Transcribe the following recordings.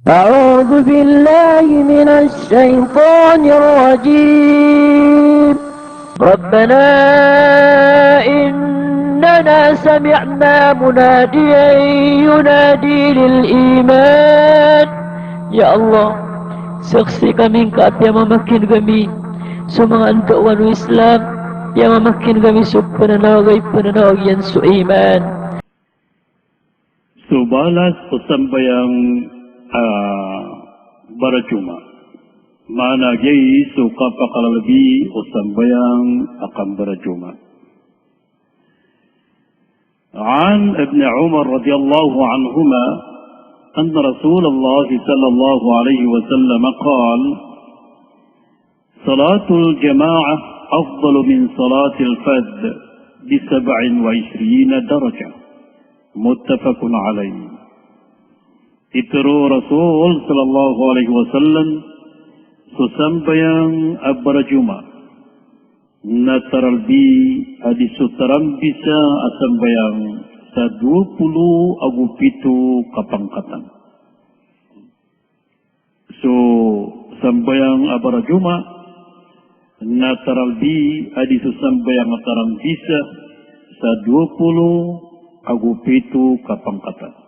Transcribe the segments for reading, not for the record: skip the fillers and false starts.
أعوذ بالله من الشيطان الرجيم. ربنا إننا سمعنا مناديا ينادي للإيمان. Ya Allah, saksikan Engkau yang memakin kami semangat kawan Islam, yang memakin kami penanawag yang suiman. Subalas sambayang barajuma. Mana gay suka pakalalabi sambayang akan barajuma. عن ابن عمر رضي الله عنهما أن رسول الله صلى الله عليه وسلم قال: صلاة الجماعة أفضل من صلاة الفذ ب27 درجة. متفق عليه. Itru Rasul sallallahu alaihi wasallam susambayang abarajuma nataralbi adi sutaram bisa asambayang sa 20 agupitu kapangkatan. So sambayang abarajuma nataralbi adi susambayang ataram bisa sa 20 agupitu kapangkatan.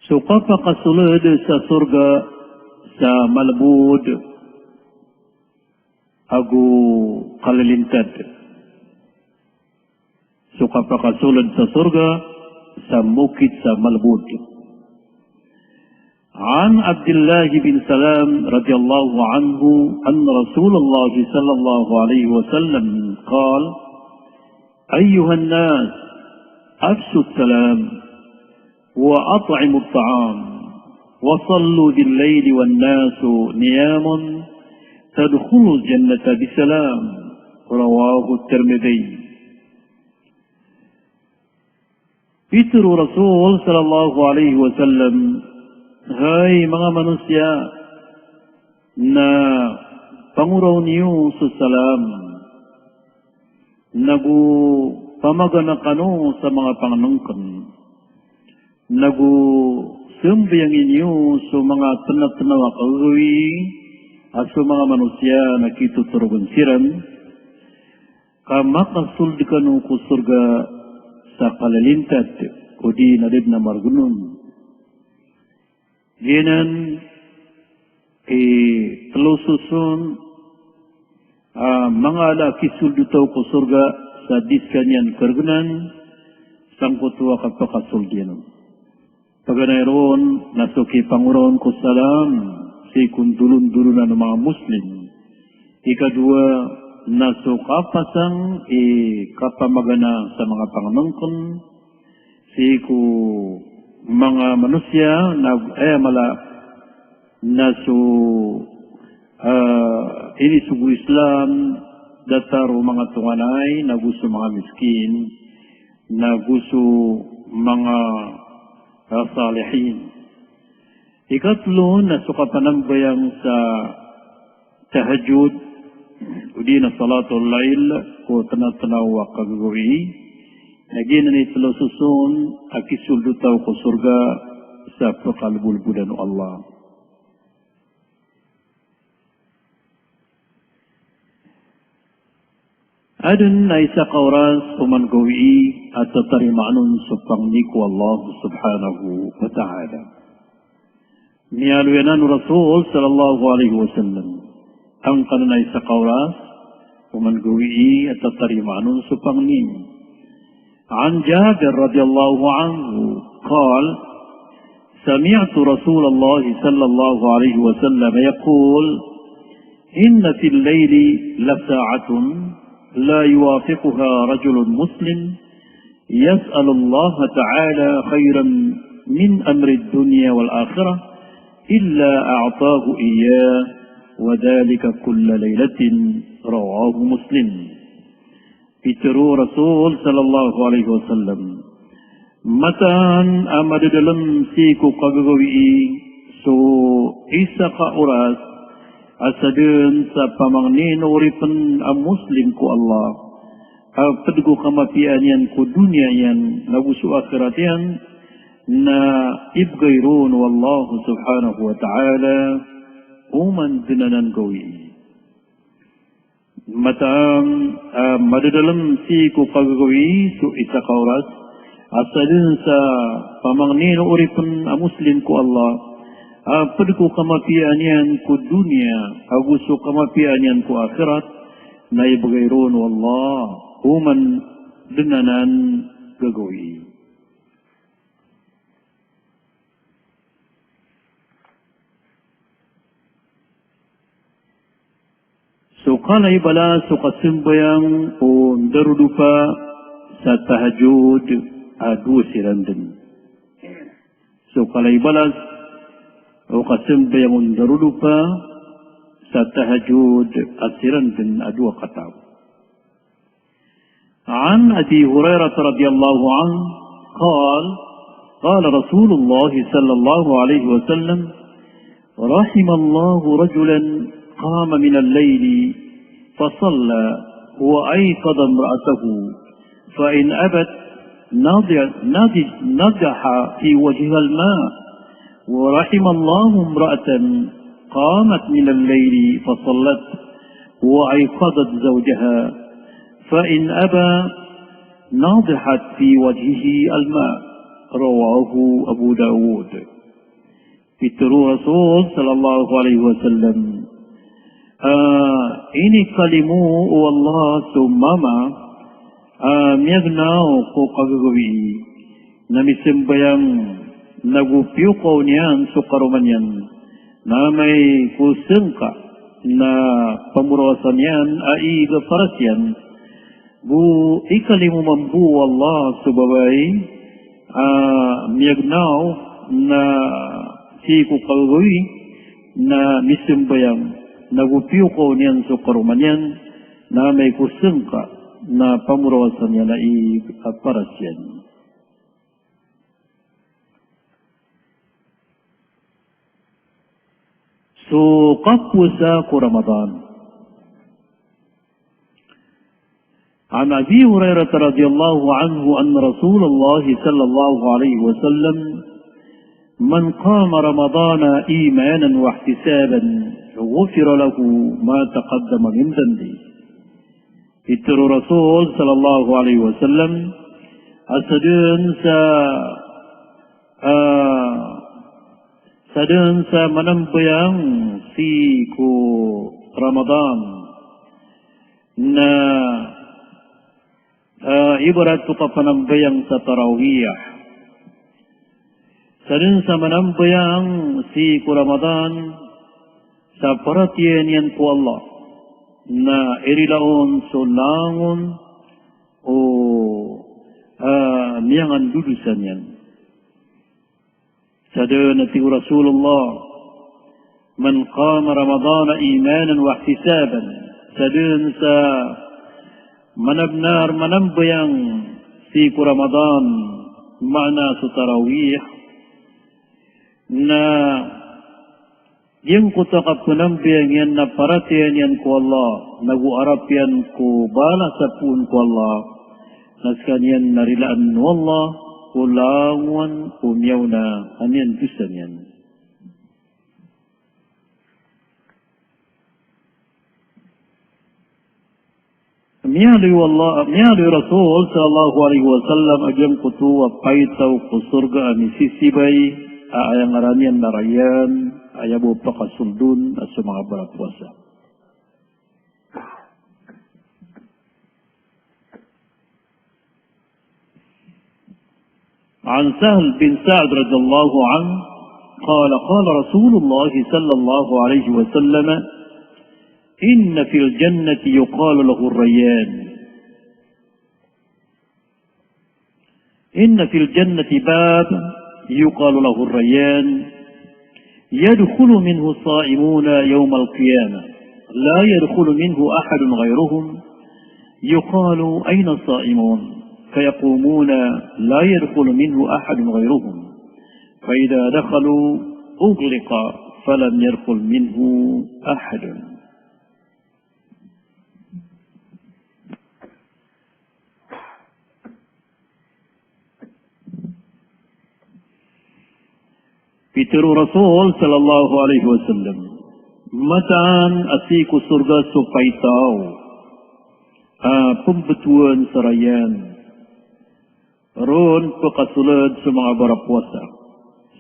So kapakasulad sa surga sa malabud agu kalilintad. So kapakasulad sa surga sa mukit sa malabud. عن عبد الله بن سلام رضي الله عنه أن رسول الله صلى الله عليه وسلم قال: أيها الناس أفشوا السلام وأطعموا الطعام وصلوا بالليل والناس نيام تدخلوا الجنة بسلام. رواه الترمذي. Itu Rasul sallallahu alaihi wasallam, hai mga manusia na panguraw niyo sa salam, nagu pamagana kano sa mga panganungkan, nagu sembayang inyo sa mga tanat-tanaw kagawi at sa mga manusia na kituturugan siram, kamakasul di kanu ko surga sa kalalintad o di nadib na margunun. Ginan telususun mga ala kisul dutaw ko surga sa diskanyan kargunan sangkutuwa kapakasul diyan. Paganayon, nasuki panguron ko salam, si kundulun-dulunan ng mga Muslim. Ikadua, nasukapasang kapamagana sa mga panganungkon, si ku mga manusia, ini sugu Islam, dataro mga tunganay, naguso mga miskin, naguso mga salihin. Ikatlo, nasuka panambayang sa tahajud, udi na salatul lail, ko tanat-tanawa kagawi, naging na italo susun, akisulutaw ko surga sa pakalbulbudan o Allah. Adun na isa kauras pumanggawi at tatarimanon sa pangniku Allah subhanahu wa ta'ala. Niyaluyanan Rasul sallallahu alaihi wasallam ang kanunay sa kauras pumanggawi at tatarimanon sa pangniku. عن جابر رضي الله عنه قال: سمعت رسول الله صلى الله عليه وسلم يقول: إن في الليل لساعة لا يوافقها رجل مسلم يسأل الله تعالى خيرا من أمر الدنيا والآخرة إلا أعطاه إياه وذلك كل ليلة. رواه مسلم. Itru Rasul sallallahu alaihi wasallam, matan amad dalam siku kagagawi so isa ka oras asadun sa pamangnin uripan ang Muslim ko Allah pedgu kamapian yan ku dunia yan nagusu akhirat yan na ibgairun wallahu subhanahu wa ta'ala uman dinanan gawi matang madadalam si ku kagawi su isa kauras asalin sa pamangnin uripun muslim ku Allah pedgu kamapian yan ku dunia agusu kamapian yan ku akhirat na ibgairun wallah uman dinanan gagawi. So kalay bala so kasimbayang o darudupa sa tahajud adu sirandin. So kalay balas o kasimbayang o darudupa sa tahajud asirandin adu kataw. عن أبي هريرة رضي الله عنه قال قال رسول الله صلى الله عليه وسلم رحم الله رجلا قام من الليل فصلى وأيقظ امرأته فإن أبت نضح في وجهها الماء ورحم الله امرأة قامت من الليل فصلت وأيقظت زوجها فإن أبى ناضحت في وجهه الماء رواه أبو داود Fitru Rasul sallallahu alaihi wasallam ini kalimu Allah sumama miyagnao ko kagagawi na misimbayang nagupiyo ko niyan sukaruman yan na may kusengka na pamurawasan yan ay gafaras yan bu ikalimu mambu Allah subabay miyagnao na si kukagawi na misimbayang nagupiyo ko niyan sukaruman yan na may kusengka na pamurawasan yan ay gafaras yan. So kapwasa ko Ramadan. عن أبي هريرة رضي الله عنه أن رسول الله صلى الله عليه وسلم من قام رمضان إيمانا واحتسابا غفر له ما تقدم من ذنبه. Itu Rasul sallallahu alaihi wasallam sadun sa manambayang si ku Ramadan na ibarat tu panambayang sa tarawih. Sadun sa manambayang si ku Ramadan sa perhatian yan ku Allah na irilaon solangon o niyangan dudusan yan. Sadun nati Rasulullah man qama Ramadan imanan wa ihtisaban sadun sa manabnar manambayang si ku Ramadan makna sa tarawih na yang kutakap kunambayang yan na paratian yan ku Allah naguarap yan ku bala sa pun ku Allah naskan yan narilaan nu Allah kulangan umiyaw na anyan dusan yan. Miyali Rasul sallallahu alaihi wasallam ajam kutu wa paitaw ku surga amisisibay ayang aranian narayan ayabu pakasuldun at sa mga barapuasa. عن سهل بن سعد رضي الله عنه قال قال رسول الله صلى الله عليه وسلم إن في الجنة يقال له الريان إن في الجنة باب يقال له الريان يدخل منه الصائمون يوم القيامة لا يدخل منه أحد غيرهم يقال أين الصائمون فيقومون لا يدخل منه أحد غيرهم فإذا دخلوا أغلق فلم يدخل منه أحد. Pitiru Rasul sallallahu alaihi wasallam. Mataan asiku surga supaya tahu pembetuan serayan. Ron pekasulad sa mga barapuasa.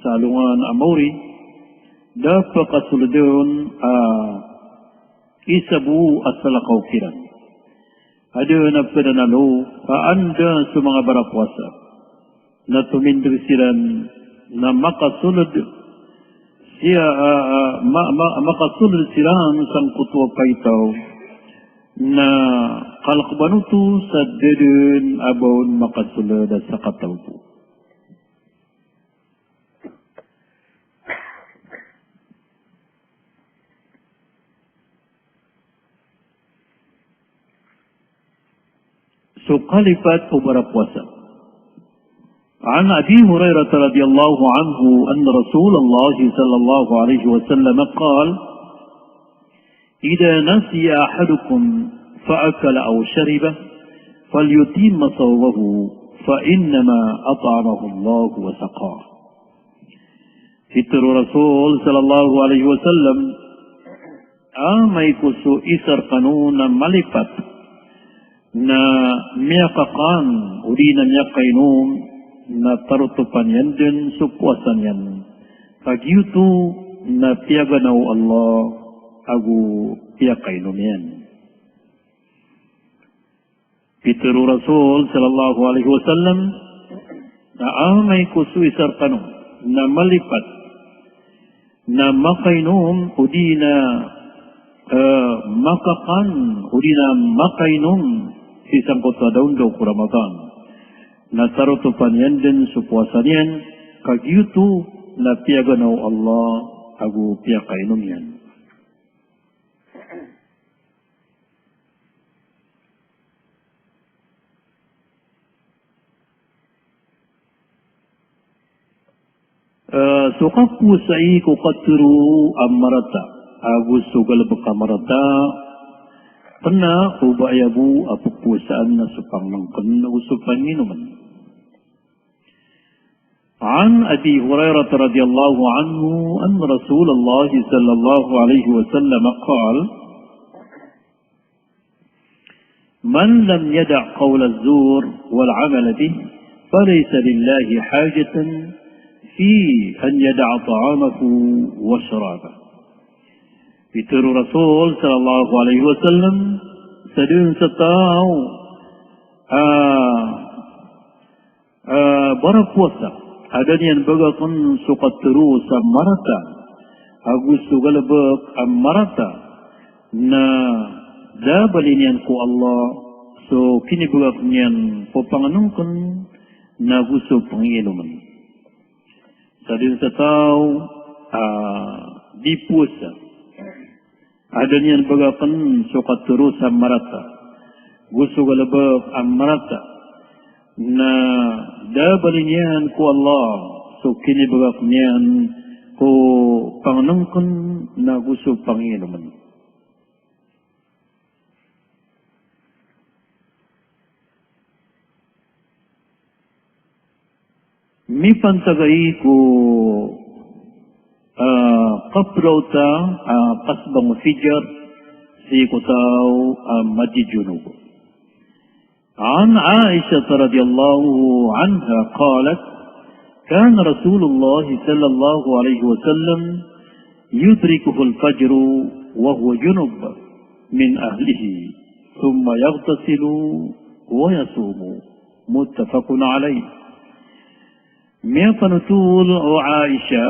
Salungan amori. Da pekasulad isabu asal kaukiran. Ada na penanalo anda sa mga barapuasa. Na tumindrisiran na makasulad siya makasulad silang sang kutua paitaw na kalakbanuto sa dedun abon makasulad sa katawpo. So kalifat o barapuasa. عن أبي هريرة رضي الله عنه أن رسول الله صلى الله عليه وسلم قال إذا نسي أحدكم فأكل أو شرب فليتم صومه فإنما أطعمه الله وسقاه. Fitur Rasul صلى الله عليه وسلم amay kuso isar kanun na malipat na miyakakan uli na miyakainom na tarutupan yan din supuasan yan. Kagyuto na piyaganaw Allah agu piyakainom yan. Pitiru Rasul sallallahu alaihi wasallam na amay kusuisar kanong na malipat na makainom o di na makakan o di na makainom si sangkot sa daun daw ku Ramadan. Na tarutupan yan din supuasan yan, kagyuto na piyaganaw Allah agu piyakainom yan. Sukapu sa'i kukaturu amarata, agu sugal bakamarata, pernah ubayabu apupusaan na supang mangkan na usupan minuman. عن أبي هريرة رضي الله عنه أن رسول الله صلى الله عليه وسلم قال من لم يدع قول الزور والعمل به فليس لله حاجة في أن يدع طعامه وشرابه. Fitur Rasul sallallahu alaihi wasallam sedang setau berpuasa. Ada yang bagakan suka terus marata, agus suka lebak marata. Na da balinian ku Allah, so kini bagakan popanganungkan na gusto panginuman. Sadin sa tao di puasa. Ada yang bagakan suka terus marata, gusto lebak marata. Na dabalinian ku Allah so kini bagaknian ko pangnangkon na gusto Panginoon. Mi pantagay ko kaprauta kasbang fijar si kutaw madijunub. عن عائشة رضي الله عنها قالت كان رسول الله صلى الله عليه وسلم يدركه الفجر وهو جنب من أهله ثم يغتسل ويصوم متفق عليه. ميقنطول عائشة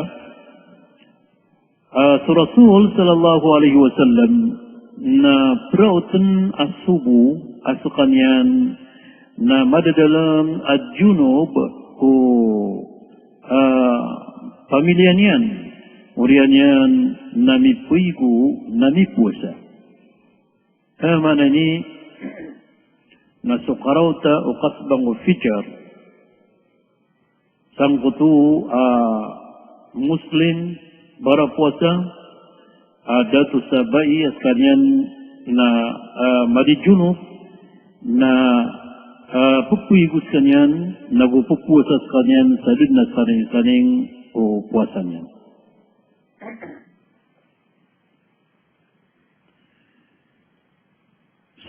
رسول صلى الله عليه وسلم na prautan asubu asukanyan na madadalam ad-junub ko pamilya niyan urian niyan namipuigu namipuasa. Mana ni nasukarauta o kasbang o fijar sangkutu Muslim barapuasa datu sa bai askanian na madijunub na pupuigus kanyan nagupupuasa askanian salud na saning puasanya.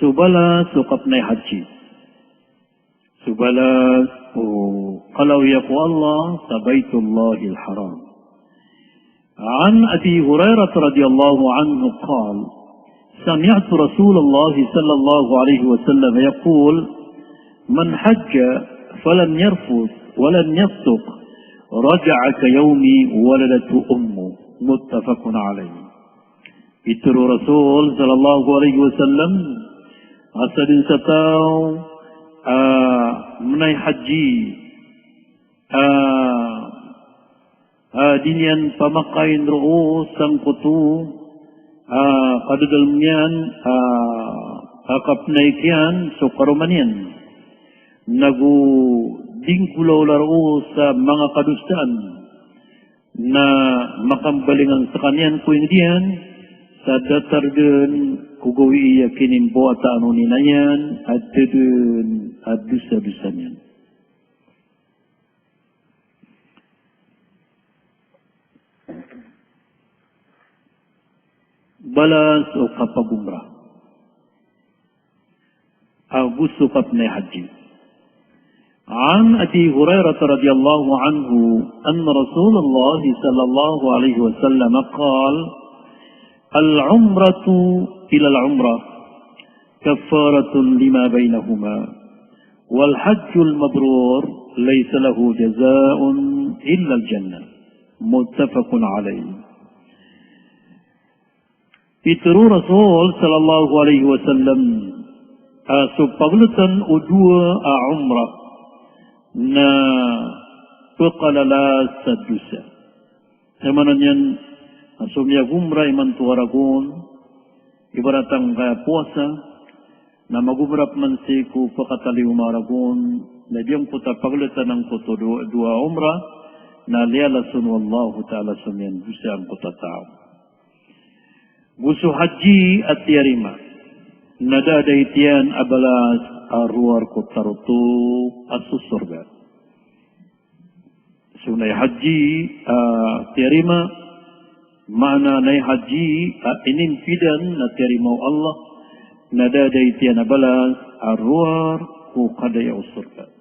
Subala sukapnai haji. Subala kalau yaku Allah sabaitullahil haram. An Abi Hurairah radhiyallahu anhu qala سمعت رسول الله صلى الله عليه وسلم يقول من حج فلم يرفث ولم يفسق رجع كيوم ولدته أمه متفق عليه. Itu Rasul sallallahu alaihi wasallam asalin satau menai haji dinian pamakain ru'us sang kutu pada dalamnya akap naikian sukarumanian nagu dingkulau laro sa mga kadustaan na makambalingan sa kanyan kuing diyan sa datar dun kugawi yakinin buata anu ninayan at dun at dusa-dusa niyan. Balas o kapagumrah. Gusto kapnay haji. عن أبي هريرة رضي الله عنه أن رسول الله صلى الله عليه وسلم قال العمرة إلى العمرة كفارة لما بينهما والحج المبرور ليس له جزاء إلا الجنة متفق عليه. Pitru Rasul sallallahu alaihi wasallam supaglutan udua umrah na pekalala sadusa. Semananyan asumya umrah iman tuaragon ibaratang kaya puasa na magumrap man siku pakatali umaragon na diyang puta paglutan ng puto dua umrah na liyalasun wallahu ta'ala sumyan dusa ang puta tao. Gusto haji at tiarima. Nadaday tiyan abalas arwar ko taruto asus surga. Sunay haji tiarima mana nay haji inimpidan na tiarima Allah nadaday tiyan abalas arwar ko kadaya surga.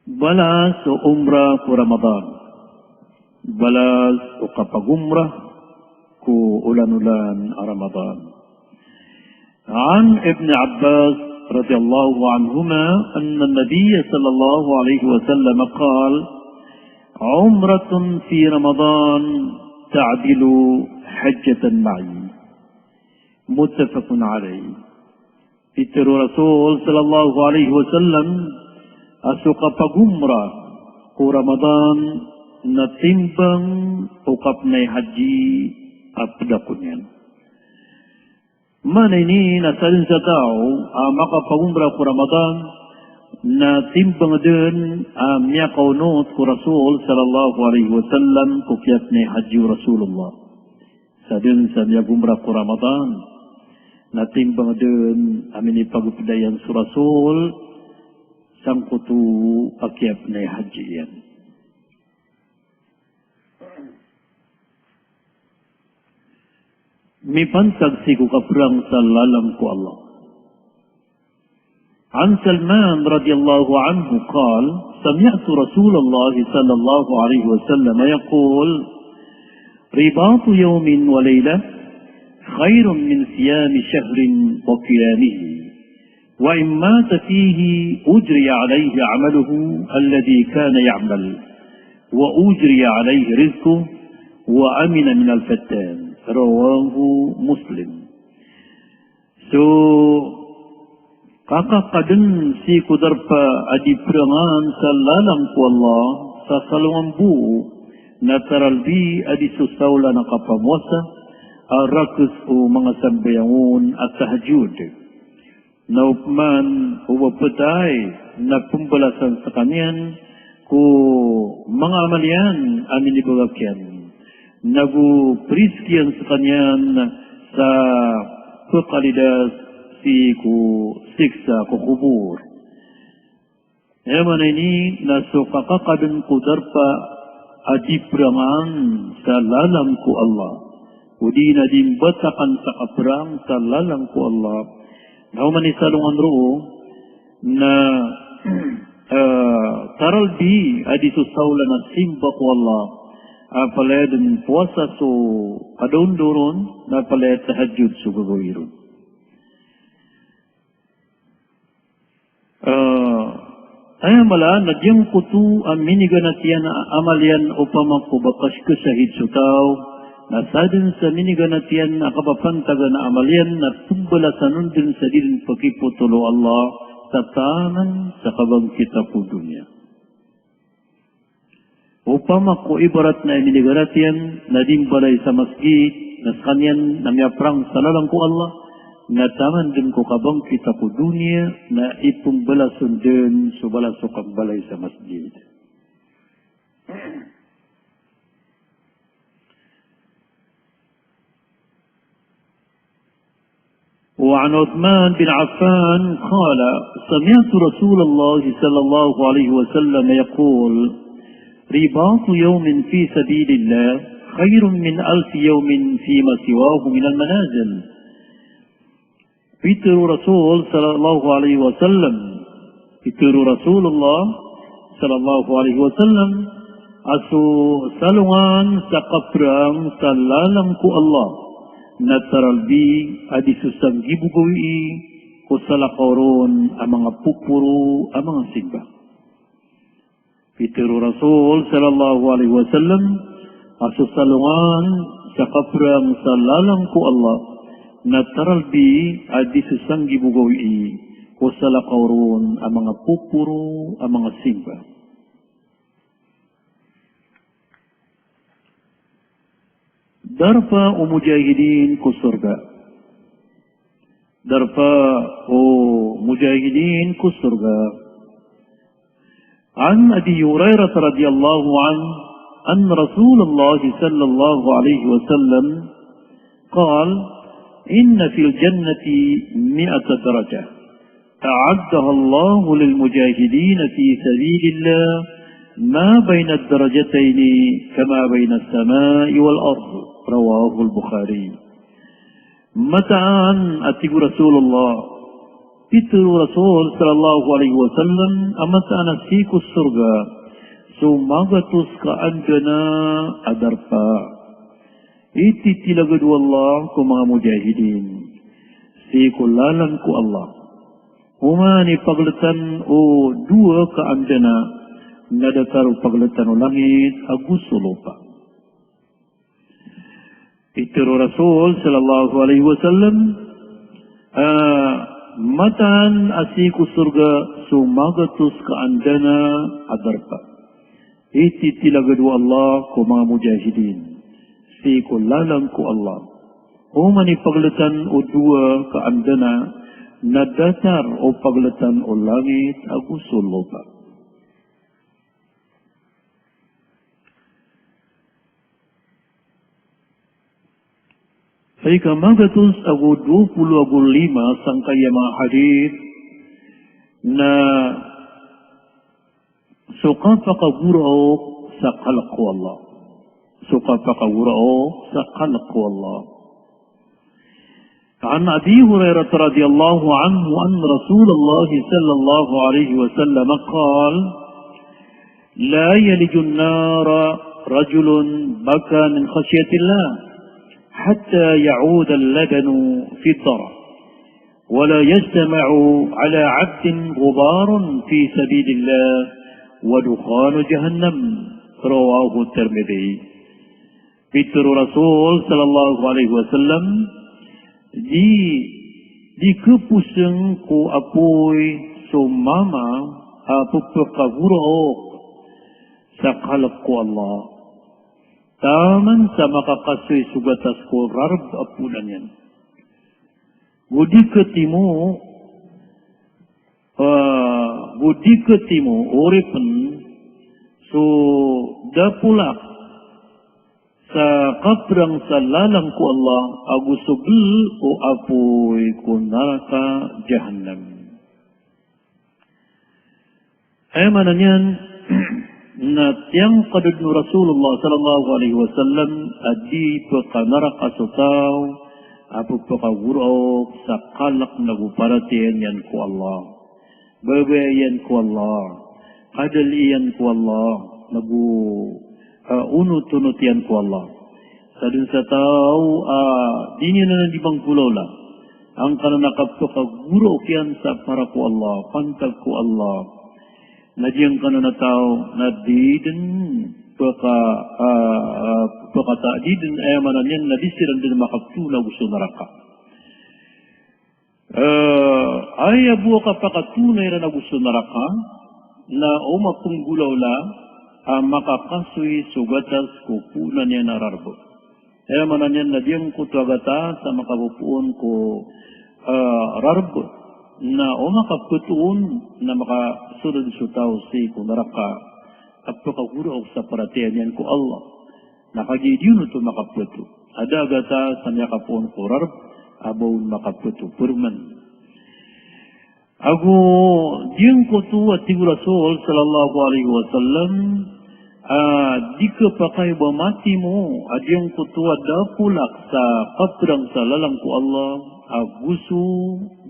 Balas o umrah ku Ramadan. Balas o kapag-umrah ku ulan-ulan Ramadan. An Ibn Abbas radhiyallahu anhuma anna an-nabiy sallallahu alayhi wa sallam qala umratun fi Ramadan ta'dilu hajjatan ma'i. Muttafaqun alayhi. Itu Rasul sallallahu alayhi wa sallam asuka pagumrah ku Ramadan na timbang ukap na haji at dakunyan. Man ini nasalin sa tao makapagumrah ku Ramadan na timbang din niya kaunot ku Rasul sallallahu alaihi wasallam ku kiyat na haji Rasulullah. Sa din sa niya gumrah ku Ramadan na timbang din amin ipagupdayan su Rasul sangkutu akyap na haji yan. Mipansag si kukaprang sa lalam ko Allah. An Salman radiyallahu anhu qal, سمعت رسول الله صلى الله عليه وسلم يقول رباط يوم وليلة خير من صيام شهر وقيامه وإن مات فيه أجري عليه عمله الذي كان يعمل وأجري عليه رزقه وأمن من الفتان رواه مسلم. So kakakadan si kudarpa adi perangan sa lalang ko Allah sa salungang buo na taralbi adi susawla na kapamwasa arakus o mga sambayangon at tahajud. Naupman uwapatay na pumbalasan sa kanyan ko mga amalian amin ibagakyan. Nagu-priskian sa kanyan sa pagkalidas si ku siksa ku kubur. Yaman ini nasukakakadun kudarpa adi perangan sa lalangku Allah. Udi na dimbatakan sa kaperang sa lalangku Allah. Nauman isalungan roo na taralbi adi susawla na simba ko Allah. Apalaya din puasa so kadundurun na apalaya tahajud so gagawirun. Ay mala nagyang kutu ang miniganatian na amalian upama ko bakas kasahid sutaw na sadin sa miniganatian na kapapantaga na amalian na tumbalasanon din sa din pagkiputulo Allah tatanan sa kabangkita po dunya. Upama ko ibarat na miniganatian na dimbalay sa masjid na kanyan na miyaprang salalang ko Allah na taman din ko kabang kita po dunia na ipong balasun din so balasok ang balay sa masjid. وعن عثمان بن عفان قال سمعت رسول الله صلى الله عليه وسلم يقول رباط يوم في سبيل الله خير من 1000 يوم فيما سواه من المنازل. Piteru Rasul sallallahu alaihi wasallam. Piteru Rasulullah sallallahu alaihi wasallam asu salungan sa kaprang sa lalangku Allah na taralbi adi susang gibugoy ko salakaron ang mga pupuro ang mga simba. Piteru Rasul sallallahu alaihi wasallam asu salungan sa kaprang sa lalangku Allah na taralbi adi susang gibugawi ko salakaron ang mga pupuro ang mga simba. Darpa o mujahidin ko surga. Darpa o mujahidin ko surga. An Abi Hurairah radhiyallahu anhu an Rasulullah sallallahu alaihi wasallam قال إن في الجنة 100 درجة أعدها الله للمجاهدين في سبيل الله ما بين الدرجتين كما بين السماء والأرض رواه البخاري. متى أتيك رسول الله بيتر رسول صلى الله عليه وسلم أمتى نسيك السرقة ثم غتسك أنجنا أدرفا iti tilagad wallah ko mga mujahidin. Si kulalan ko Allah. Humani paglatan o dua ka andana na dataru paglatan o langit agusto lupa. Itiro Rasul sallallahu alaihi wasallam matan asiku surga sumagatus ka andana adarpa. Iti tilagad wallah ko mga mujahidin. Si kulalang ko Allah. O manipaglatan o dua kaandana na datar o paglatan o langit agusul lupa. Sa ikamagatus ago 25 sang kaya mga hadith na suka pakagurao sa kalak ko Allah. Suka pakawurao sa kanak ko Allah. عن أبي هريرة رضي الله عنه أن رسول الله صلى الله عليه وسلم قال لا يلج النار رجل بكى من خشية الله حتى يعود اللبن في الضرع ولا يجتمع على عبد غبار في سبيل الله ودخان جهنم رواه الترمذي. Pitru Rasul sallallahu alaihi wasallam di kepuseng ko apoy sumama apupakaguro sa kalak ko Allah. Taman sa makakasoy sugatas ko rarab apunan yan. Gudi ketimo oripen so dapulak sa kaprang sa lalang ko Allah agusubl o apoy ko naraka jahannam. Ay mananyan na tiyang kadudno Rasulullah sallallahu alaihi wasallam adi pagkanarak asutaw apo pagkagurok sa kalak na guparatiyan yan ko Allah. Babayan ko Allah. Kadalian ko Allah. Unut-unut yan ko Allah. Sa dun sa tao, di niya na nandibang pulaw lang. Ang kananakap pagkagurok yan sa para ko Allah. Pantag ko Allah. Nadiyang kananataw na didin pagkatadidin ay mananyan na disiran din makaptula gusto naraka. Ay abuwa ka pakatunay na gusto naraka na umapunggulaw la makakasuy sugatas kupunan niya nararbot. Ay mananyan na diyang kutwagata sa makapupuan ko rarbot. Na makaputuon na makasunod sutaw si kunaraka at pakaguro sa paratiyan yan ko Allah. Nakagidiyon ito makaputo. Ada agata sa makapuon ko rarb, abaw makaputo. Purman. Ako, diyang ko to at tigo Rasul sallallahu alaihi wasallam, di ka pa kayo ba mati mo, at diyang ko to at dapulak sa kaprang sa lalang ko Allah, aguso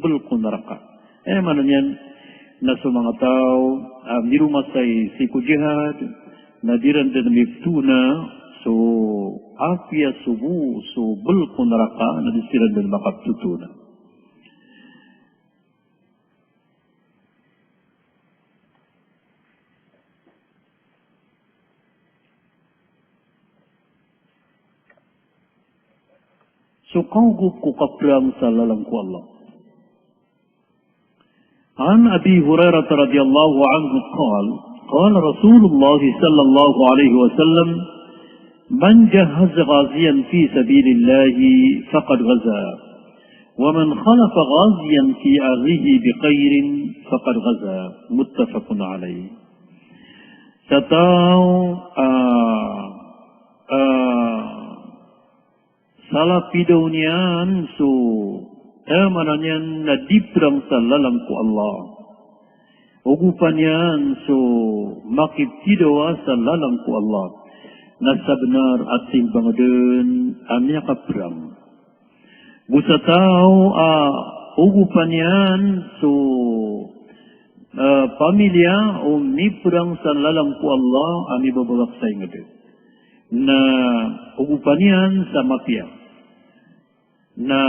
belkon neraka. Mana yan na sa mga tao nirumasay si jihad na diran din miftuna so afya subu so belkon neraka na disiran din makaptutuna. So kaugup ko kaprang sa lalang ko Allah. An Abi Hurairah radhiyallahu anhu قال رسول الله صلى الله عليه وسلم من جهز غازيا في سبيل الله فقد غزا ومن خلف غازيا في أهله بخير فقد غزا متفق عليه. Satau salah pidonian so mananyan na diprang sa lalang ko Allah. Ugupanyan so makiptidawa sa lalang ko Allah. Nasabnar at simbangadun amya kaprang. Busataw ugupanyan so pamilya o miprang sa lalang ko Allah ami babagak sa ingadun. Na ugupanyan sa mafia. Na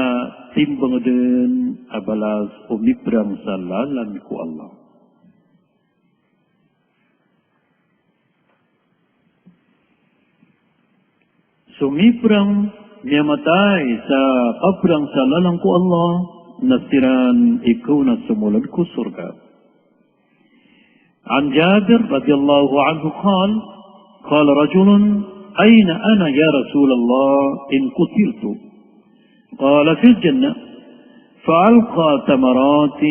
timbang din abalas umiprang sa lalang ko Allah. Sumiprang niyamatay sa kaprang sa lalang ko Allah, nasiran ikaw na sumulad ko surga. An Jabir radiyallahu anhu قال رجل أين أنا يا رسول الله إن قتلت؟ قال في الجنة. فألقى تمرات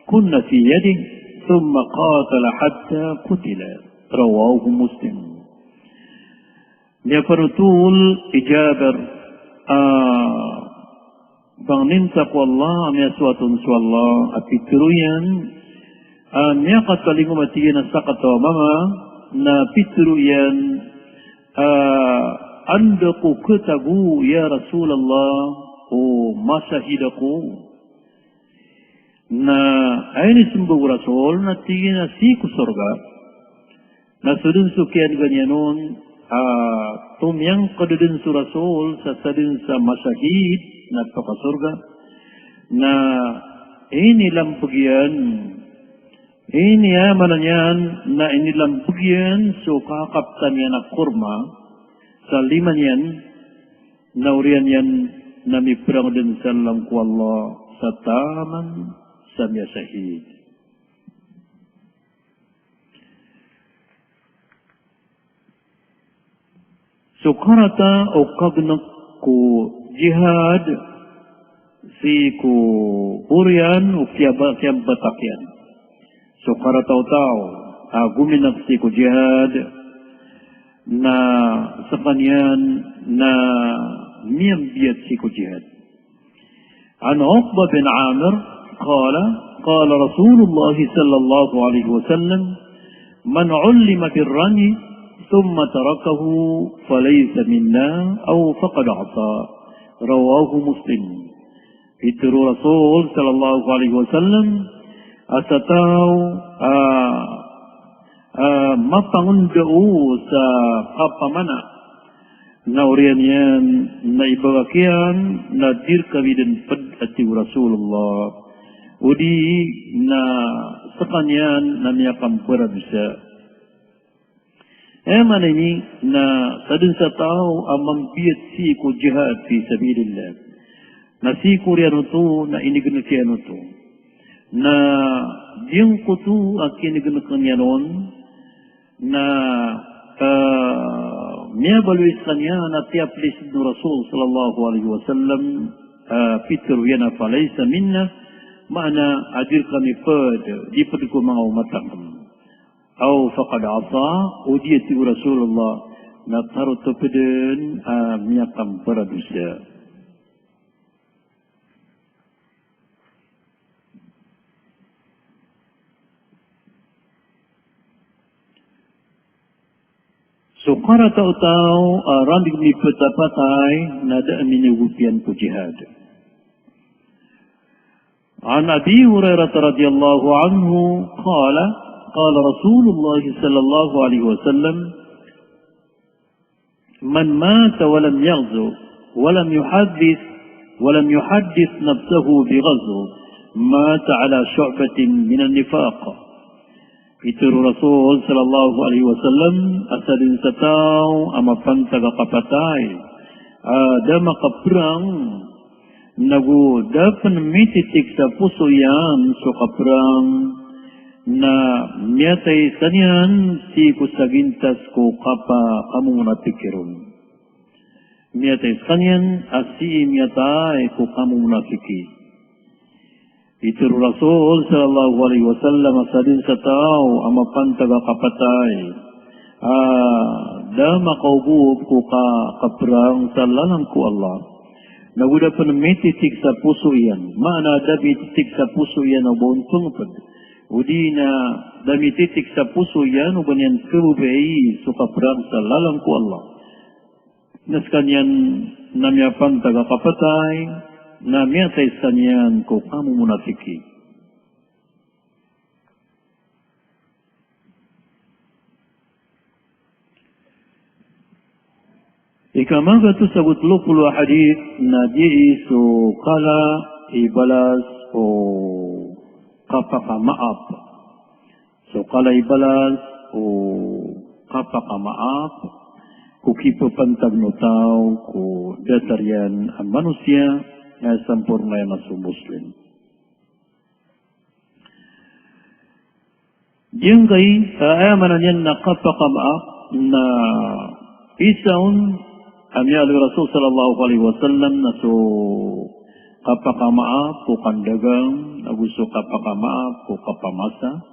كن في يده ثم قاتل حتى قتل. رواه مسلم. Nyaparutul ijabar bangnintak wallah amya suatun suallah at pitruyan niyakat kalingumatiyan na sakatawa mama na pitruyan anda ko ketabu ya Rasulullah o masahid ako na ayun isimbog Rasul na tingin na si kusurga na sudun sukian ganyanon tumyang kadudun su Rasul sa sadun sa masahid na pakasurga na inilampagyan iniyaman niyan na inilampagyan so kakaptan niya na kurma sa lima niyan naurian yan na miprang din sa lang ko Allah sa taman sa masahid. So karata o kagnak ko jihad si ko urian o kiyang batakyan. So karataw-taw guminak si ko jihad na sa kanyan na miyambiyat si ko jihad. An Uqba bin Amir قال قال رسول الله صلى الله عليه وسلم من علم بالرمي ثم تركه فليس منا أو فقد عصى رواه مسلم. Itu Rasul sallallahu alaihi wasallam asatau mapangun deu sa kapamana na orianian na ibagakian na dirkawiden ped ati Rasulullah udi na sekanyan na miyakam pera bisa mana ini na sadun sa tao amang piyat si ko jihad fi sabilillah na si Koreano to na inigunakyan to na diyang ko to akinigunakyan yanon na miya baluis kanya na tiaplis ng Rasul sallallahu alaihi wasallam Peter yana falaysa minna mana adir kami pad di pad ko mga umatang au faqad asa udiyati Rasulullah na tarot to pedun miya kam paradusya. So para tahu-tahu randik ni petapatai nada minigupian ku jihad. An Abi Hurairah radhiyallahu anhu qala qala Rasulullah sallallahu alaihi wasallam man mata wa lam yaghzu wa lam yuhaddith nafsahu bighazw mata ala syu'batin min an-nifaq. Itu Rasul sallallahu alaihi wasallam asalin sa tao amapan taga kapatay ada makaperang nagu dapan mititik sa puso yan so kaperang na miyatay sanyan si kusagintas ko kapa kamu natikirun miyatay sanyan asi miyatay ko kamu nafiki. Itu Rasul sallallahu alaihi wasallam asalin sa tao amapan taga kapatay dama kaubub ko kaperang sa lalang ko Allah na uda pa mititik sa puso yan mana da mititik sa puso yan o buntong pag udi na da mititik sa puso yan o banyan kububay so kaperang sa lalang ko Allah nas kanyan namyapan taga kapatay na miyatay sanyan ko kamu munafiki. Ikamaga tu sagut 20 hadith na di so kala ibalas o kapaka maaf. So kala ibalas o kapaka maaf kukipo pantag no tao ko datarian ang manusia na sampurna yang masuk muslim. Yang kay ayaman niyan na kapakamaak na isaon amya Rasul sallallahu alaihi wasallam na so kapakamaak ko kandagang nagusto kapakamaak ko kapamasa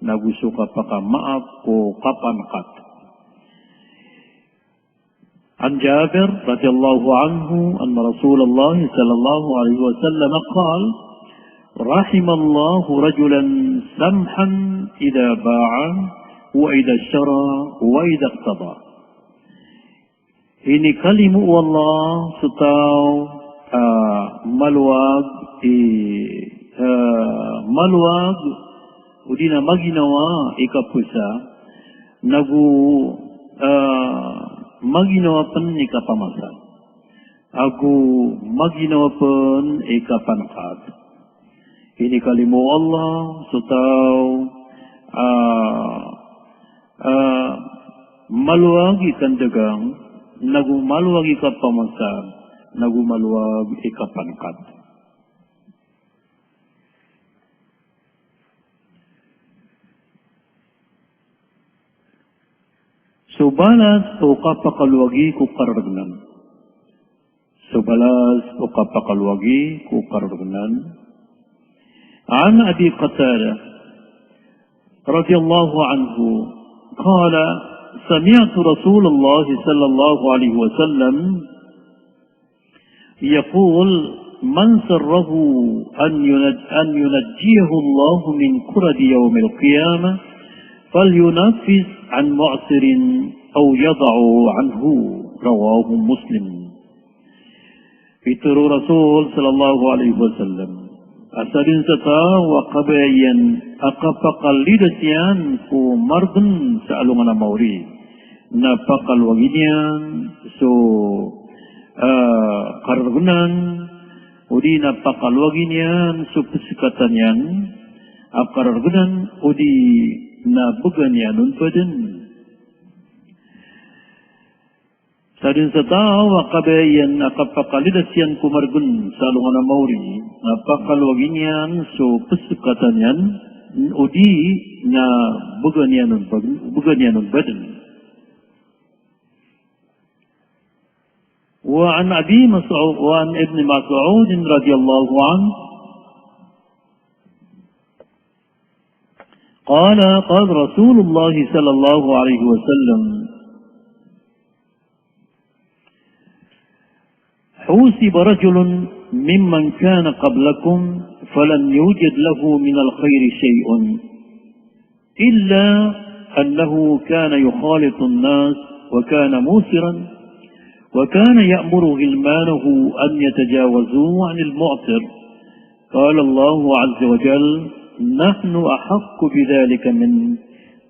nagusto kapakamaak ko kapanakat. عن جابر رضي الله عنه أن رسول الله صلى الله عليه وسلم قال رحم الله رجلا سمحا إذا باع وإذا اشترى وإذا اقتضى. Ini kalimu Allah sutaw maluwag udina maginawa ikapusa nagu maginawa pan ikapamasa. Aku maginawa pan ikapankat. Ini kalimu Allah sutaw maluwag ikandagang nagu maluwag ikapamasa nagu maluwag ikapankat. Subalas o kapakaluwagi ko karagnan. Subalas o kapakaluwagi ko karagnan. An Abi Qatada radhiyallahu anhu qala sami'tu Rasulullah sallallahu alaihi wasallam yaqul man sarrahu an yunajjiyahu Allah min kuradi yawmil qiyamah falyunaffis an mu'sirin aw yada'u anhu, rawahu Muslim. Itu Rasul sallallahu alaihi wasallam asadin sata wa qabayan aqafaqal lidasian ku mardun sa alungan mauri napakal waginian so kargunan udi napakal waginian so pesikatan akargunan udi nabuganian unpaden sadin sata wa qabayan aqafaqalidasian kumargun salungan mauri napakal waginian so pesikatan udi na buganian unpaden. وعن ابن مسعود رضي الله عنه قال قال رسول الله صلى الله عليه وسلم حوسب رجل ممن كان قبلكم فلم يوجد له من الخير شيء إلا أنه كان يخالط الناس وكان موسرا وكان يأمر غلمانه أن يتجاوزوا عن المعسر قال الله عز وجل نحن أحق بذلك من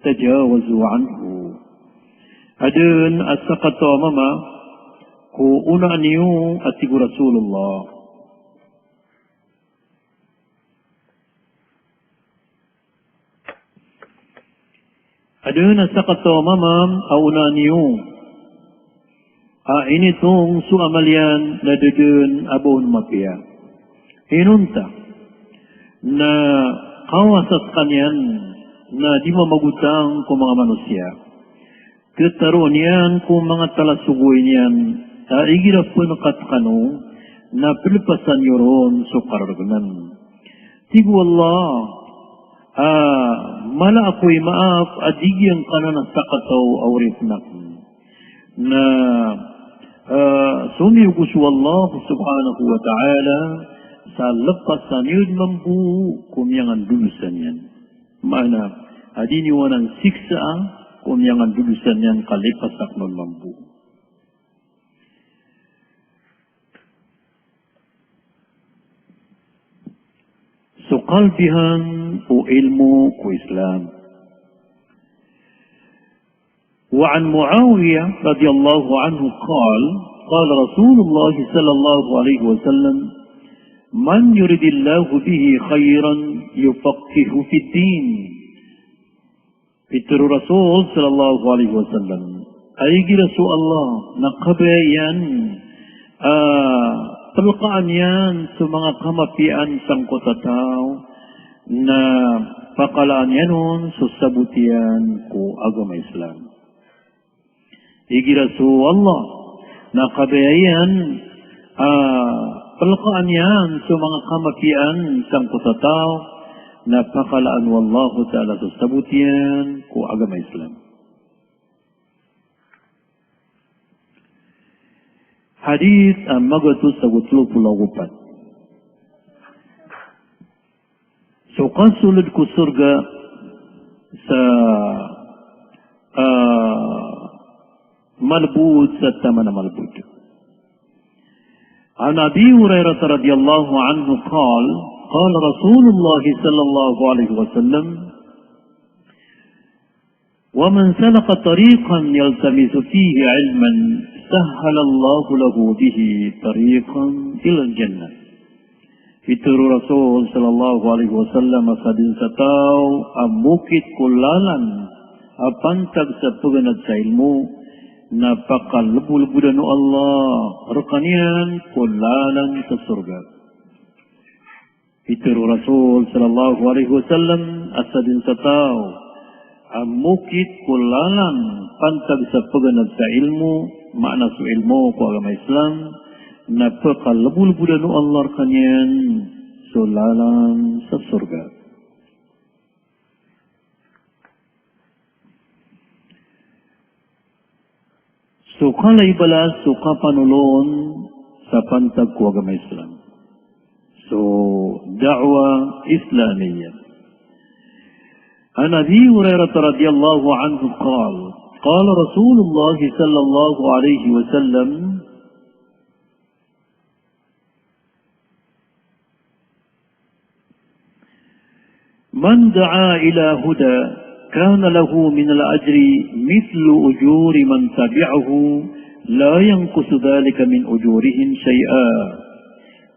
تجاوزوا عنه. Adun asaqat mama ku una niu atigu Rasulullah adun asaqat mama au una niu ini tong su amalian na dudun abon mapia. Hinunta na kawasas kanyan na di mamagutang ko mga manusia. Ketaron yan ko mga talasugoy niyan igira po nakatkano na pilipasan yoron so karaganan. Tigu Allah mala ako'y maaf adigyan ka na nasakataw awrif na sumiyugus Allah subhanahu wa ta'ala sa lepasan yun mampu kumyangan dulusan yan. Mana adiniwan ang siksa kumyangan dulusan yan kalipasak nun mampu. So kalbihan o ilmu ko Islam. وعن معاوية رضي الله عنه قال قال رسول الله صلى الله عليه وسلم من يرد الله به خيرا يفقهه في الدين. Fitur Rasul sallallahu alaihi wasallam ay girasu Allah nakabayan pelkaan yan sa mga kamapian sang kotataw na pakalaan yanon susabutian ko agama Islam. Igirasu Allah nakabayan pelkaan yan sa mga kamapian sang kotataw na pakalaan wallahu ta'ala susabutian ko agama Islam. Hadis ang magatus sa gutlo pulagupan. So kasulod ko surga sa malbud sa tama na malbud. An Abi Hurairah radhiyallahu anhu qala qala Rasulullah sallallahu alaihi wasallam ومن سلك طريقا يلتمس فيه علما سهل الله له به طريقا إلى الجنة. Fitur Rasul sallallahu alaihi wasallam asadin sataw amukit kulalan apantag sa paganad sa ilmu napakalubul-budan Allah rekanian kulalan sa surga. Fitur Rasul sallallahu alaihi wasallam asadin sataw amukit kulalan pantag sa paganad sa ilmu makna su ilmu ko agama Islam napakalubul-budan Allah rekanian sulalan sa surga. So kalay balas so kapanulon sa pantag ko agama Islam. So, da'wah Islamiyah. An Abi Hurairah radhiyallahu anhu qala Rasulullah sallallahu alaihi wasallam Man da'a ila huda kana lahu min al-ajri mithlu ujuri man tabi'ahu la yanqusu dhalika min ujurihim syai'a.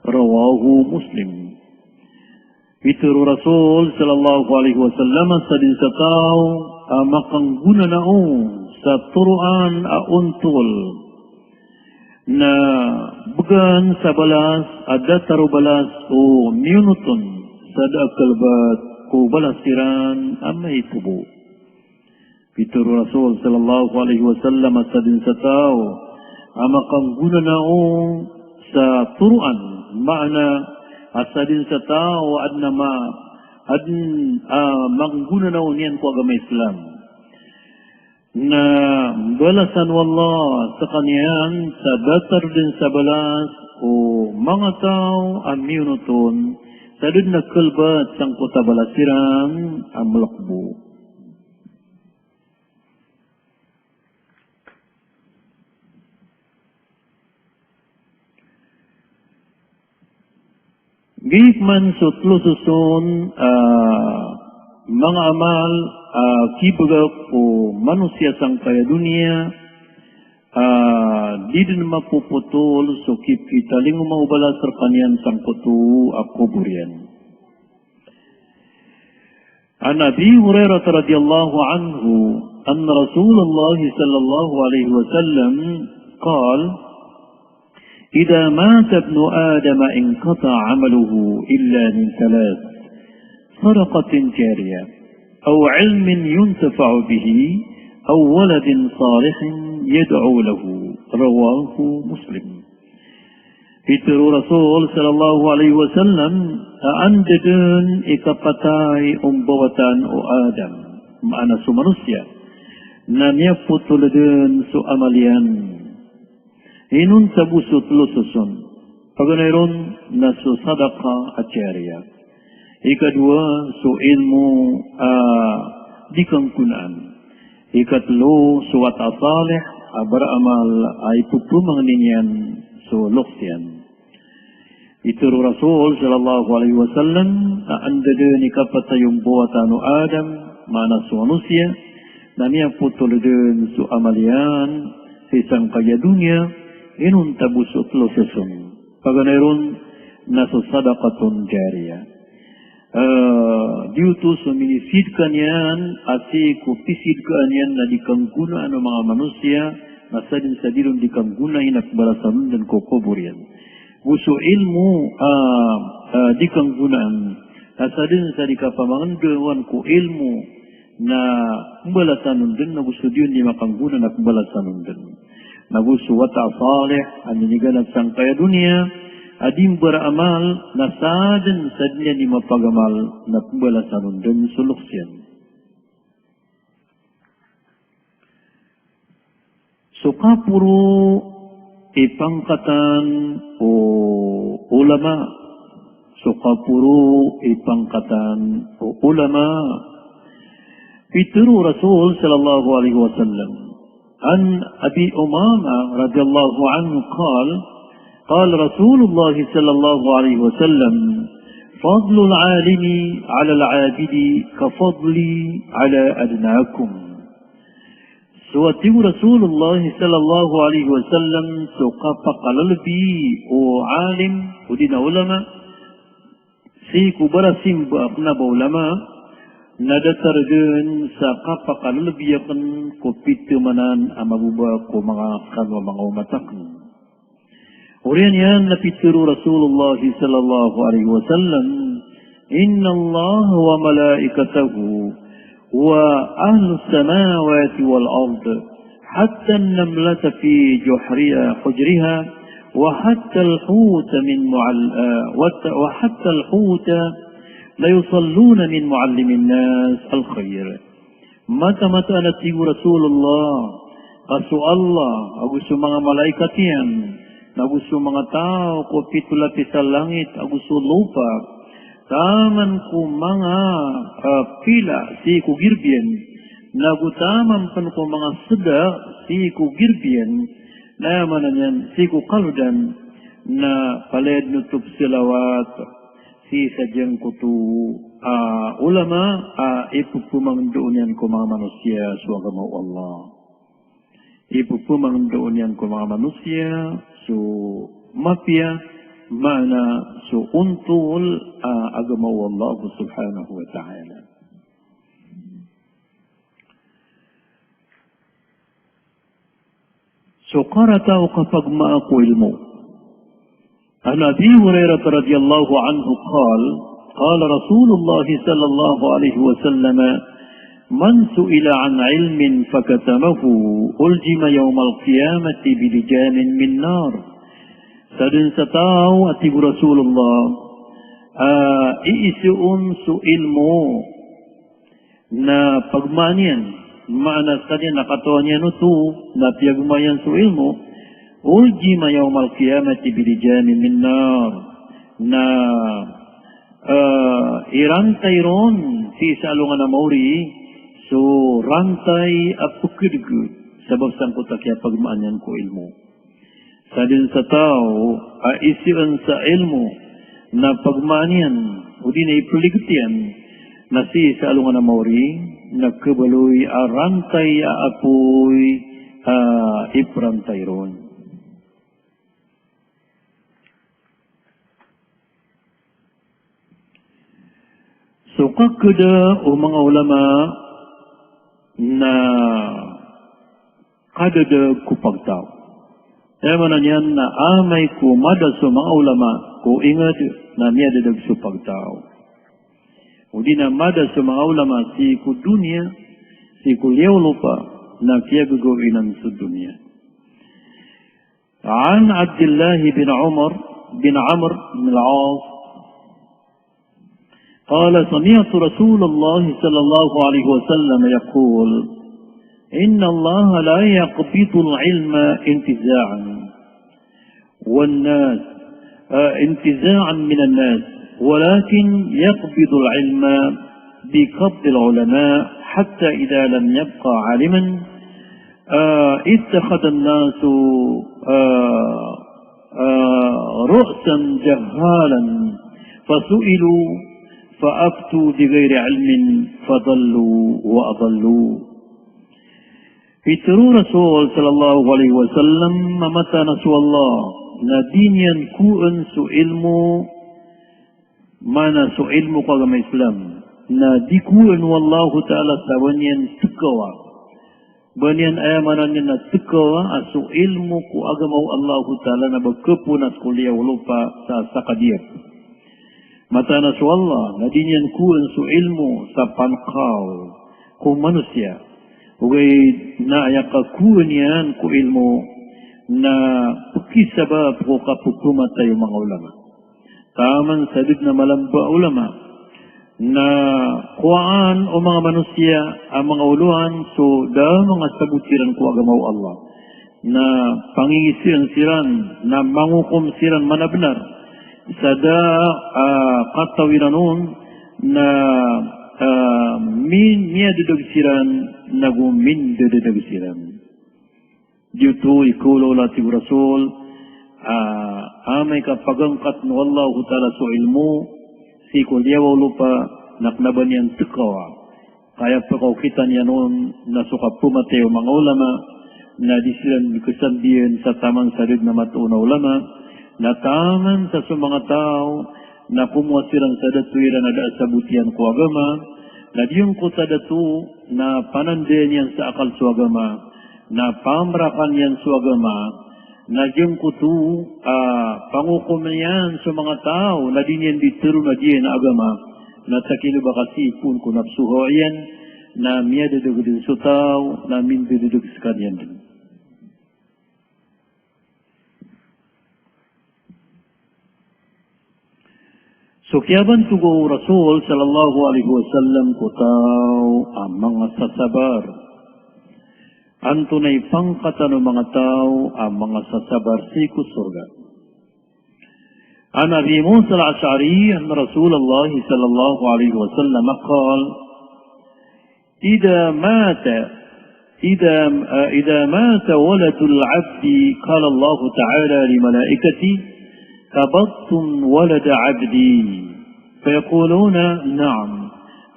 Rawahu Muslim. Itu Rasul sallallahu alaihi wasallam sadin satau makang guna nao sa turuan untul na bukan sabalas ada tarubalas o minutun sada kalbat ko balasiran amay tubo. Itu Rasul sallallahu alaihi wasallam sadin satau makang guna nao sa turuan makna asadin sa tao adna mangguna na uniyan ko agama Islam na balasan wallah sa kanyan sa datar din sa balas o mga tao ang minuton sa din nagkalbat sang kota balasirang ang malakbo. Gifman sutlo susun mga amal kibagak o manusia sang kaya dunia di din mapuputol so kip kita lingo maubala sa kanyan sang kutu akuburian. An Abi Hurairah radhiyallahu anhu anna Rasulullah sallallahu alaihi wasallam qala إذا مات ابن آدم انقطع عمله إلا من ثلاث صدقة جارية أو علم ينتفع به أو ولد صالح يدعو له رواه مسلم. Itu Rasul sallallahu alaihi wasallam andedun ikapatay umbawatan o Adam maana su manusia na niya putuludun su amalian inun tabusut lususun paganaron na su sadaka at jariya. Ikadua su ilmu di kangkunaan. Ikatlo su watasalih beramal ay pupumang ninyan su luksyan. Itu Rasul sallallahu alaihi wasallam andadun ikapatayong buwatan o Adam mana su manusia na niya putuludun su amalian sisang kaya dunia inun tabusut lususun paganaron na sa sadaqatun jariya. Diutus minisid kanyan asi kupisid kanyan na dikanggunaan ng mga manusia na sadin sadirun dikangguna inakbalasan dan kukuburian. Gusto ilmu dikanggunaan na sadin sa dikapamangandawan ko ilmu na balasan din na gusto diyon di makanggunan at balasan din. Nagusu wata salih ang niniganap sang kaya dunia adim beramal na sadin sadnya ni mapagamal na pembalasan dan suluksyan. Sukapuro ipangkatan o ulama. Sukapuro ipangkatan o ulama. Pituru Rasul sallallahu alaihi wasallam. عن أبي أمامة رضي الله عنه قال رسول الله صلى الله عليه وسلم فضل العالم على العابد كفضلي على أدناكم. سواتي رسول الله صلى الله عليه وسلم سوقف قلبي وعالم ودين علماء سيكو برسم بأبنى بعلماء nadatar din sa kapakalalbiyakan ko pitumanan amabuba ko mga kanwa mga umatakan. Uriyan yan napituro Rasulullah sallallahu alaihi wasallam inna Allah wa malaikatahu wa ahlu samawati wal ard hatta an-namlata fi hujriha wa hatta al-hut min wa hatta al-hut لا يصلون من معلم الناس الخير. متى نتيجه رسول الله قصوا الله أو سمع ملائكتين na gusto mga tao ko pitulati sa langit, gusto lupa, taman ko mga pila si kugirbien, nagutaman pan ko mga seda si kugirbien, naman na yan si kukaludan, na paled nutup silawat, si sadyang kutu ulama ipupumang doon yan ko mga manusia suagamaw Allah. Ipupumang doon yan ko mga manusia so mapya mana so untul agamaw Allah subhanahu wa ta'ala. So karatao kapag maaku ilmo. An Abi Hurairah radhiyallahu anhu قال رسول الله صلى الله عليه وسلم من سئل عن علم فكتمه ألجم يوم القيامة بلجام من نار. Sadun sa tao at ibu Rasulullah iisuun su ilmo na pagmanian maana sa niya nakatawa niya no to na piyagmayan su ilmo uljima yawmal qiyamati bilijamin min nar na irantay ron si salungan na mauri so rantay at pukidgu sabab sangkot kaya pagmaanyan ko ilmo. Sa din sa tao isiran sa ilmo na pagmaanyan o di na ipuligtian na si salungan na mauri nagkabaloy arantay apoy iprantay ron. So kakada o mga ulama na kadadag kupagtaw. Ewan na niyan na amay kumada sa mga ulama ko ingat na niya dadag supagtaw. O di na mada sa mga ulama si ku dunia, si ku liyaw lupa na kaya gagawin sa dunia. An Abdullah bin Umar bin Amr bin al-As قال سمعت رسول الله صلى الله عليه وسلم يقول إن الله لا يقبض العلم انتزاعا والناس انتزاعا من الناس ولكن يقبض العلم بقبض العلماء حتى إذا لم يبقى عالما اتخذ الناس رؤسا جهالا فسئلوا فأفتوا بغير علم فضلوا وأضلوا. Itu Rasul sallallahu alaihi wasallam mamata nasu Allah na dinyan kuan su ilmu mana su ilmu ko agama Islam na di kuan wallahu ta'ala sawanyan tukawa banyan ayamanan na tukawa asu ilmu ku agama Allah ta'ala na bagkepunas kuliah lupa sa sakadiap. Mata nasu Allah, na dinyan kuan su ilmu sa pankaw kung manusia. Ugay na ayakakuan yan ku ilmu na pukisabab ko kapupuma tayo mga ulama. Taman sadid na malamba ulama na kuaan o mga manusia ang mga uluhan so da mga sabutiran ko agamaw Allah na pangingisiran siran na mangukum siran manabnar sada katawiran nun na niya didagsiran nagumin didagsiran. Dito ikulo lati Rasul amay kapagangkat no Allah ta'ala so ilmu si kulyaw lupa naknaban yan tukawa. Kaya pa kita niya nun nasuka pumateo mga ulama na di silang kasandiyan sa tamang salid na matuuna ulama na taman sa mga tao na kumuasiran sa datuiran na daasabutian ko agama na diyong ko sa datu na panandiyan yan sa akal su agama na pamrakan yan su agama na diyong ko tu pangukom yan sa mga tao na din yan ditiro na diyan na agama na sa kinubakasi pun ko napsuho yan na miya dadug din sa tao na min dadug sa kanyan din. So kiyaban tugo Rasul sallallahu alaihi wasallam ko tao ang mga sasabar ang tunay pangkatan ng mga tao ang mga sasabar sa surga. An Abi Musa al-Ash'ari anna Rasulullah sallallahu alaihi wasallam قال إذا مات ولد العبد قال الله تعالى لملائكته قبضتم ولد عبدي فيقولون نعم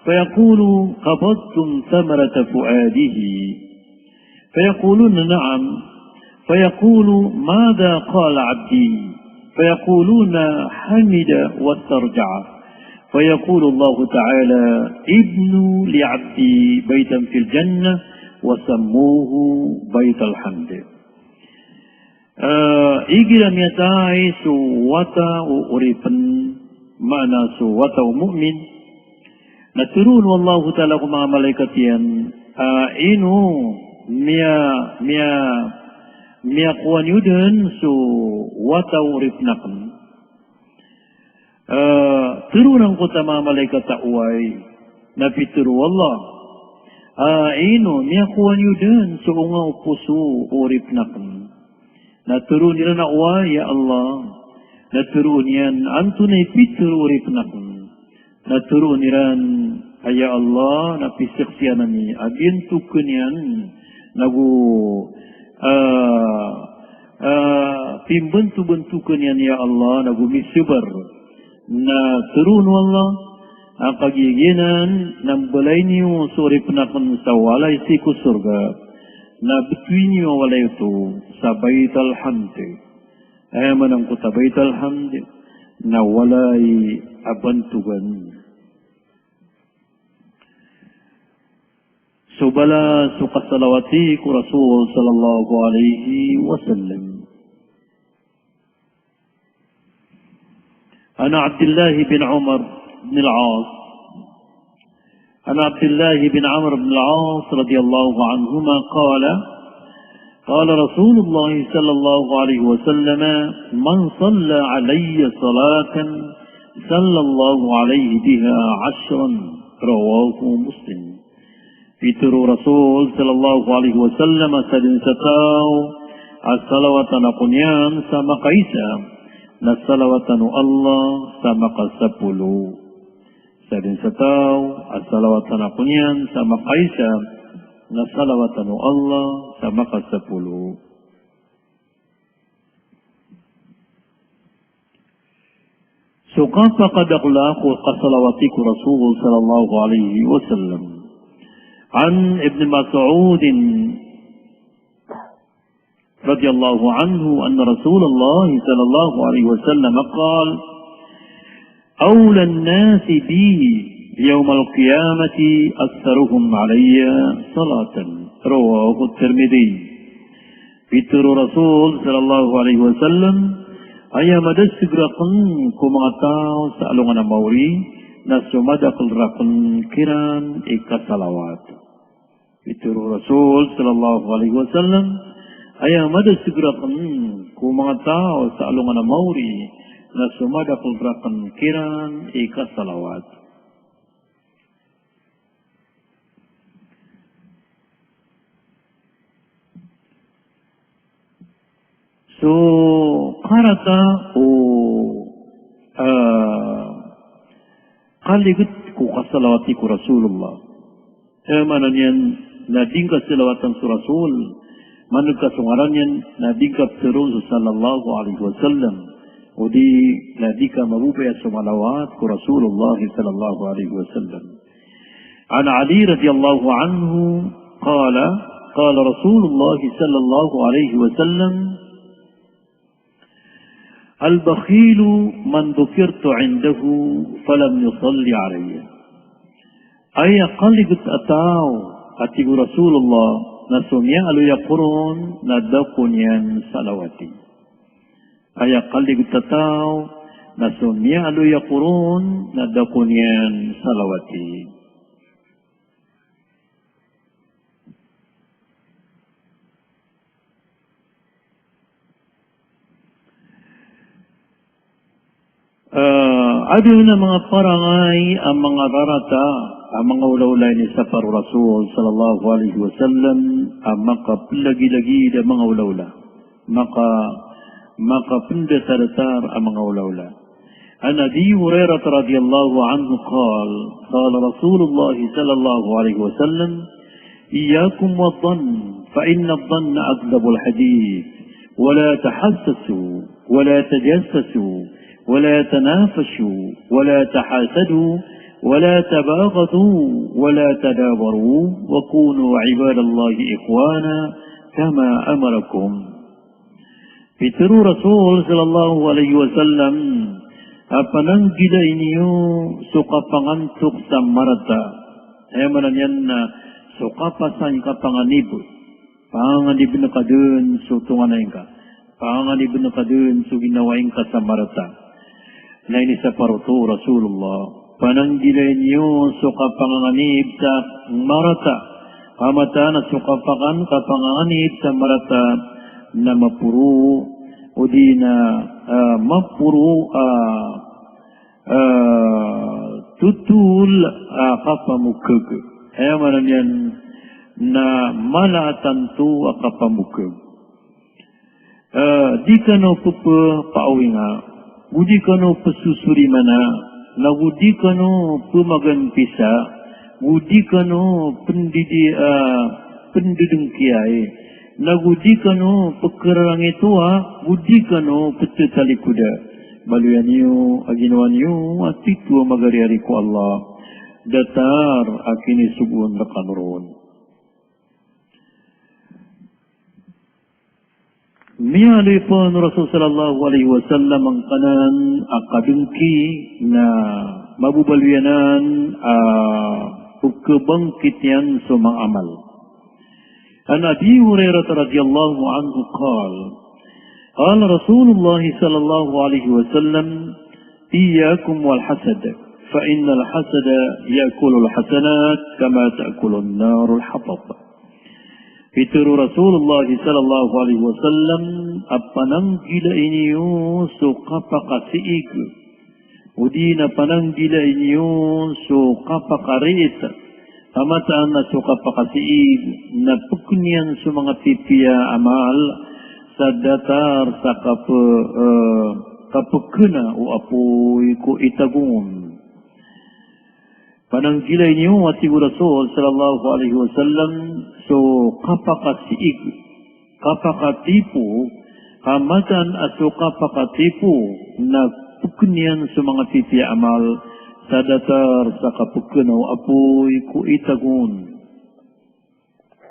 فيقول قبضتم ثمرة فؤاده فيقولون نعم فيقول ماذا قال عبدي فيقولون حمد واسترجع فيقول الله تعالى ابنوا لعبدي بيتا في الجنة وسموه بيت الحمد. Igilam yatai suwata uripan mana suwata mu'min naturun wallahu ta'ala ku mga malaikat yan inu miya kuwan yudun su wata uripnakan turunan ko ta mga malaikat ta'uay na pituru Allah inu miya kuwan yudun su unga upusu uripnakan naturun nila na uwa, ya Allah. Naturun yan, antunay pituru uripnakan. Naturun niran, ya Allah, napisik siya nami. Agin tukun yan, pimbentu-bentukan yan, ya Allah, misubar. Na turun Allah, ang kagiginan, ng balay niyo suripnakan sa walay siku surga. Na between niyo walay ito, sa Bait al-Hamd. Ay manang ko sa Bait al-Hamd na walay abantugan. Subala sukasalawati ku Rasul sallallahu alaihi wasallam. Ana Abdullah bin Umar bin al-As. Ana Abdullah bin Amr bin al-As radhiyallahu anhuma qala قال رسول الله صلى الله عليه وسلم من صلى علي صلاة صلى الله عليه بها 10 رواه مسلم. Fitur Rasul sallallahu alaihi wasallam sadin sataw as-salawatan kunyan sama kaisa na salawatan Allah sama kasapulu. Sadin sataw as-salawatan kunyan sama kaisa na salawatan Allah sama kasapulu. So kapa kadakulaku kasalawatiku Rasul sallallahu alaihi wasallam. عن ابن مسعود رضي الله عنه أن رسول الله صلى الله عليه وسلم قال أولى الناس بي يوم القيامة أكثرهم علي صلاة رواه الترمذي. Fitur Rasul sallallahu alaihi wasallam aya madasigrakan kumatao sa alungan ng mauri na sumadakal rakan kiran ikasalawat. Fitur Rasul sallallahu alaihi wasallam aya madasigrakan kumatao sa alungan ng mauri na sumadakal rakan kiran ikasalawat. So, karata o kaligut ku kasalawati ku Rasulullah. Manan yan nadingkat salawatan su Rasul. Manun kasungaran yan nadingkat terus sallallahu alaihi wasallam. O di nadika mabubaya sumalawat ku Rasulullah sallallahu alaihi wasallam. An Ali radhiyallahu anhu qala qala Rasulullah sallallahu alaihi wasallam البخيل من ذكرت عنده فلم يصلي علي. أي قلقت أتاو أتيب رسول الله نسمع ألو يقرون ندقون ين صلواتي. أي قلقت أتاو نسمع ألو يقرون ندقون ين صلواتي. Ada na mga parangay ang mga rarata, ang mga ulawlay ni sa Rasul sallallahu alaihi wasallam maka lagi-lagi dia mengaula-ula. Maka pendasar-dasar mengaula-ula. An Abi Hurairah radhiyallahu anhu qala Rasulullah sallallahu alaihi wasallam, iyyakum wadh-dhann fa inna adh-dhanna akdzabul hadits wa la tahassasu wa la tajassasu wa la tanafashu wa la tahasadu ولا تباغضوا ولا تدابروا وكونوا عباد الله إخوانا كما أمركم. Fitru Rasul sallallahu alaihi wasallam apanang gila iniyo suka pangantuk sa marata. Mananyan na suka pasan ka panganib. Panganib na kadun so tunganay ka. Panganib na kadun so ginawain ka sa marata. Na ini sa paruto Rasulullah. Pananggilay niyo suka panganib sa marata. Kamata na suka panganib sa marata na mapuro o di na mapuro tutul kapamukag. Kaya manan yan na malatan to kapamukag. Di ka no paawinga, budi ka no pasusuri mana, nagudi ka no pumaganpisa, gudi ka no pendidungkiyay, nagudi ka no pagkarang ito gudi ka no pagtatalikuda. Baluyan niyo, aginawan niyo, at ito magariari ko Allah, datar akin isubuan na kanuron. Miyali po ng Rasul sallallahu alaihi wasallam ang kanan akadungki na mabubalyanan pagkabangkit yan sa mga amal. An Abi Hurairah radhiyallahu anhu قال رسول الله صلى الله عليه وسلم إياكم والحسد فإن الحسد يأكل الحسنات كما تأكل النار الحطب. Fitru Rasulullah sallallahu alaihi wasallam apanang gila inyo so kapakasiig. Udi na panang gila inyo so kapakarit. Amataan na so kapakasiig na puknian sa mga pipiya amal sa datar sa kapukuna o apoy ko itagun. Pananggilay niyo at si Rasul sallallahu alaihi wasallam so kapakasiig, kapakatipu, kamatan at so kapakatipu na puknian sa mga pipi amal sa datar sa kapukuna o apoy ko itagun.